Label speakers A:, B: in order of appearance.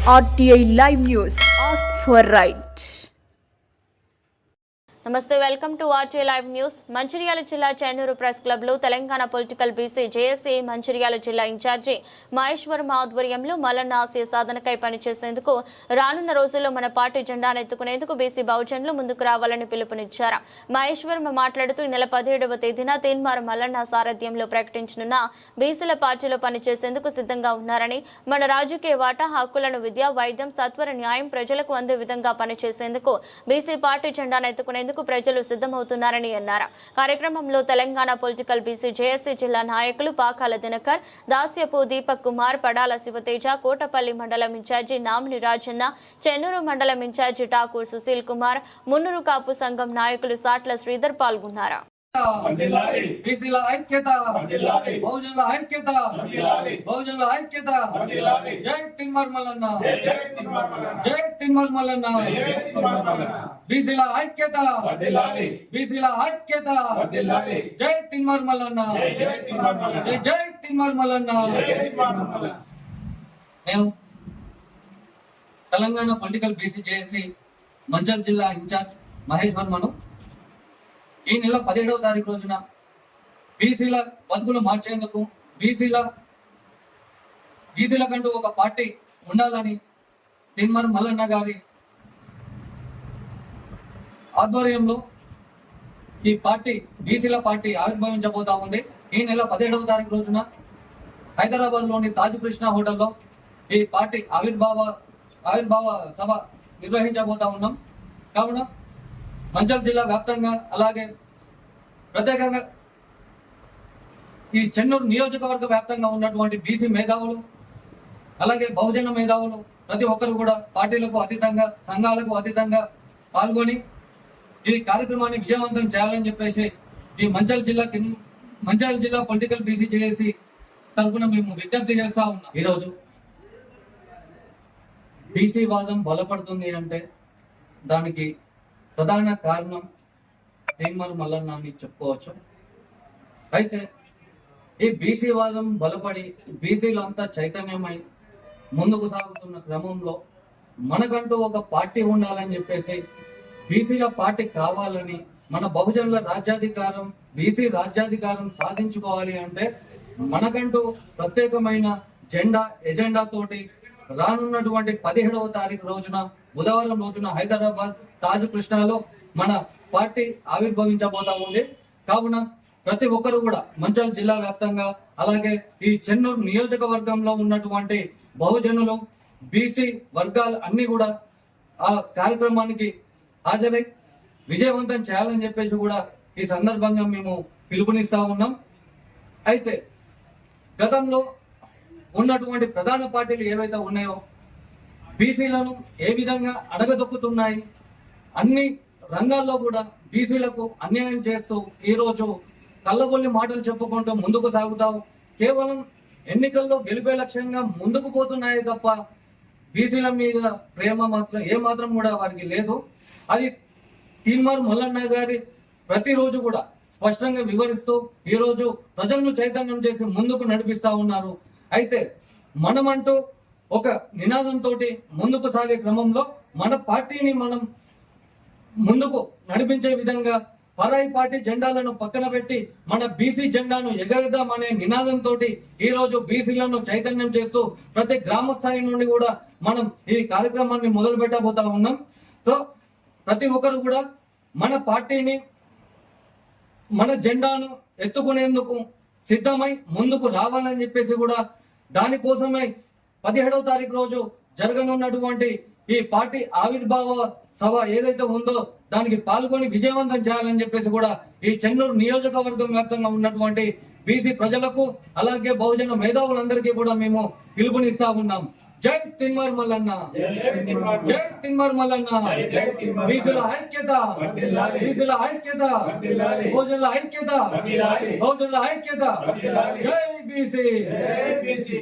A: RTI Live News. Ask for right.
B: నమస్తే, welcome to RTI live news. Mancherial జిల్లా Chennur press club లో Telangana political BC JAC Mancherial జిల్లా incharge Maheshwaram ఆధ్వర్యంలో మల్లన్న ఆశయ సాధనకై పనిచేసేందుకు రానున్న రోజుల్లో మన పార్టీ జెండాను ఎత్తుకునేందుకు బీసీ బహుజనులు ముందుకు రావాలని పిలుపునిచ్చారు. మహేశ్వరం మాట్లాడుతూ ఈ నెల 17వ తేదీన తీన్మార్ మల్లన్న సారథ్యంలో ప్రకటించనున్న బీసీల పార్టీలో పనిచేసేందుకు సిద్ధంగా ఉన్నారని, మన రాజకీయ వాటా హక్కులను విద్య, వైద్యం, సత్వర న్యాయం ప్రజలకు అందే విధంగా పనిచేసేందుకు బీసీ పార్టీ జెండాను ఎత్తుకునేందుకు ప్రజలు సిద్ధమవుతున్నారని అన్నారు. కార్యక్రమంలో తెలంగాణ పొలిటికల్ బీసీ జేఏసీ జిల్లా నాయకులు పాకాల దినకర్, దాస్యపు దీపక్ కుమార్, పడాల శివతేజ, కోటపల్లి మండలం ఇన్ఛార్జి నామిని రాజన్న, చెన్నూరు మండలం ఇన్ఛార్జి ఠాకూర్ సుశీల్ కుమార్, మున్నూరు కాపు సంఘం నాయకులు సాట్ల శ్రీధర్ పాల్గొన్నారు.
C: బీసీల ఐక్యత, బహుజనుల ఐక్యత, బహుజనుల ఐక్యత. జై తీన్మార్ మల్లన్న, జై తీన్మార్ మల్లన్న. బీసీల ఐక్యత, బీసీల ఐక్యత. జై తీన్మార్ మల్లన్న, జై జై తీన్మార్ మల్లన్న. నేను Telangana political BC JAC Mancherial జిల్లా ఇన్ఛార్జ్ మహేష్ వర్మను ఈ నెల 17వ తారీఖు రోజున బీసీల బతుకులు మార్చేందుకు బీసీల కంటూ ఒక పార్టీ ఉండాలని తీన్మార్ మల్లన్న గారి ఆధ్వర్యంలో ఈ పార్టీ బీసీల పార్టీ ఆవిర్భవించబోతా ఉంది. ఈ నెల 17వ తారీఖు రోజున హైదరాబాద్ లోని తాజ్ కృష్ణ హోటల్లో ఈ పార్టీ ఆవిర్భావ సభ నిర్వహించబోతా ఉన్నాం. కావున మంచిర్యాల జిల్లా వ్యాప్తంగా, అలాగే ప్రత్యేకంగా ఈ చెన్నూరు నియోజకవర్గ వ్యాప్తంగా ఉన్నటువంటి బీసీ మేధావులు, అలాగే బహుజన మేధావులు ప్రతి ఒక్కరు కూడా పార్టీలకు అతీతంగా, సంఘాలకు అతీతంగా పాల్గొని ఈ కార్యక్రమాన్ని విజయవంతం చేయాలని చెప్పేసి ఈ మంచిర్యాల జిల్లా పొలిటికల్ బీసీ జేఏసీ తరఫున మేము విజ్ఞప్తి చేస్తా ఉన్నాం. ఈరోజు బీసీ వాదం బలపడుతుంది అంటే దానికి ప్రధాన కారణం తీన్మార్ మల్లన్న అని చెప్పుకోవచ్చు. అయితే ఈ బీసీ వాదం బలపడి బీసీలంతా చైతన్యమై ముందుకు సాగుతున్న క్రమంలో మనకంటూ ఒక పార్టీ ఉండాలని చెప్పేసి, బీసీల పార్టీ కావాలని, మన బహుజనుల రాజ్యాధికారం, బీసీ రాజ్యాధికారం సాధించుకోవాలి అంటే మనకంటూ ప్రత్యేకమైన ఎజెండా తోటి రానున్నటువంటి 17వ తారీఖు రోజున, బుధవారం రోజున హైదరాబాద్ తాజ్ కృష్ణలో మన పార్టీ ఆవిర్భవించబోతా ఉంది. కావున ప్రతి ఒక్కరు కూడా మంచిర్యాల జిల్లా వ్యాప్తంగా, అలాగే ఈ చెన్నూరు నియోజకవర్గంలో ఉన్నటువంటి బహుజనులు, బీసీ వర్గాలు అన్ని కూడా ఆ కార్యక్రమానికి హాజరై విజయవంతం చేయాలని చెప్పేసి కూడా ఈ సందర్భంగా మేము పిలుపునిస్తా ఉన్నాం. అయితే గతంలో ఉన్నటువంటి ప్రధాన పార్టీలు ఏవైతే ఉన్నాయో బీసీలను ఏ విధంగా అడగదొక్కుతున్నాయి, అన్ని రంగాల్లో కూడా బీసీలకు అన్యాయం చేస్తూ ఈరోజు కళ్ళబొల్లి మాటలు చెప్పుకుంటూ ముందుకు సాగుతావు, కేవలం ఎన్నికల్లో గెలిపే లక్ష్యంగా ముందుకు పోతున్నాయి తప్ప బీసీల మీద ప్రేమ మాత్రం ఏమాత్రం కూడా వారికి లేదు. అది తీన్మార్ మల్లన్న గారి ప్రతిరోజు కూడా స్పష్టంగా వివరిస్తూ ఈరోజు ప్రజలను చైతన్యం చేసి ముందుకు నడిపిస్తా ఉన్నారు. అయితే మనమంటూ ఒక నినాదంతో ముందుకు సాగే క్రమంలో మన పార్టీని మనం ముందుకు నడిపించే విధంగా పరాయి పార్టీ జెండాలను పక్కన పెట్టి మన బీసీ జెండాను ఎగరేద్దామనే నినాదంతో ఈ రోజు బీసీలను చైతన్యం చేస్తూ ప్రతి గ్రామ స్థాయి నుండి కూడా మనం ఈ కార్యక్రమాన్ని మొదలు పెట్టబోతా ఉన్నాం. సో ప్రతి ఒక్కరు కూడా మన పార్టీని, మన జెండాను ఎత్తుకునేందుకు సిద్ధమై ముందుకు రావాలని చెప్పేసి కూడా దానికోసమై 17వ తారీఖు రోజు జరగనున్నటువంటి ఈ పార్టీ ఆవిర్భావ సభ ఏదైతే ఉందో దానికి పాల్గొని విజయవంతం చేయాలని చెప్పేసి కూడా ఈ చెన్నూరు నియోజకవర్గం వ్యాప్తంగా ఉన్నటువంటి బీసీ ప్రజలకు, అలాగే బహుజన మేధావులందరికీ కూడా మేము పిలుపునిస్తా ఉన్నాం. జై తీన్మార్ మల్లన్న, జై తీన్మార్ మల్లన్న. బీసీల ఐక్యత, బీసీల ఐక్యత, బహుజనుల ఐక్యత, బహుజనుల ఐక్యత. జై బీసీ.